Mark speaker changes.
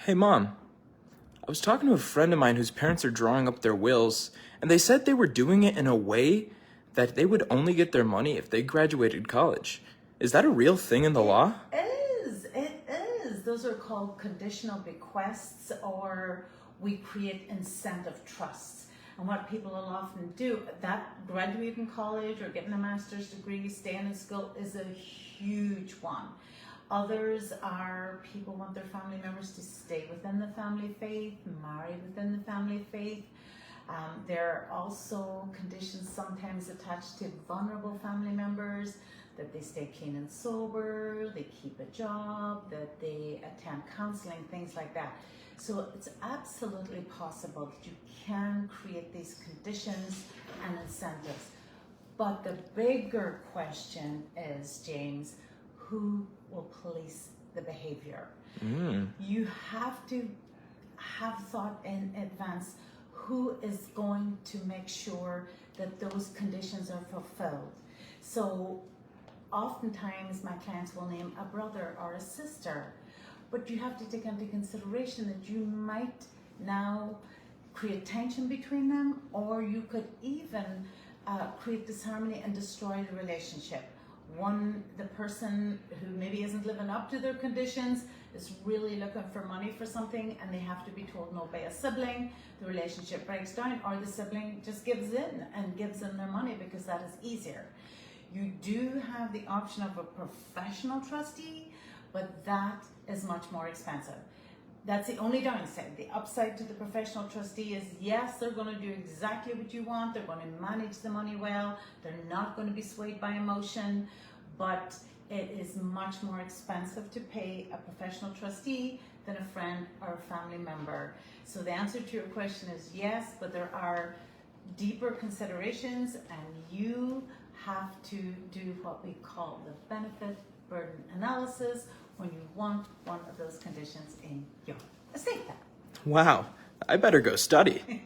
Speaker 1: Hey, Mom. I was talking to a friend of mine whose parents are drawing up their wills, and they said they were doing it in a way that they would only get their money if they graduated college. Is that a real thing in the law?
Speaker 2: It is. Those are called conditional bequests, or we create incentive trusts. And what people will often do, that graduating college or getting a master's degree, staying in school is a huge one. Others are people want their family members to stay within the family faith, marry within the family faith. There are also conditions sometimes attached to vulnerable family members, that they stay clean and sober, they keep a job, that they attend counseling, things like that. So it's absolutely possible that you can create these conditions and incentives. But the bigger question is, James, who will police the behavior? You have to have thought in advance who is going to make sure that those conditions are fulfilled. So oftentimes my clients will name a brother or a sister, but you have to take into consideration that you might now create tension between them, or you could even create disharmony and destroy the relationship. The person who maybe isn't living up to their conditions is really looking for money for something, and they have to be told no by a sibling. The relationship breaks down, or the sibling just gives in and gives them their money because that is easier. You do have the option of a professional trustee, but that is much more expensive. That's the only downside. The upside to the professional trustee is, yes, they're going to do exactly what you want. They're going to manage the money well. They're not going to be swayed by emotion, but it is much more expensive to pay a professional trustee than a friend or a family member. So the answer to your question is yes, but there are deeper considerations, and you have to do what we call the benefit burden analysis when you want one of those conditions in your estate plan.
Speaker 1: Wow, I better go study.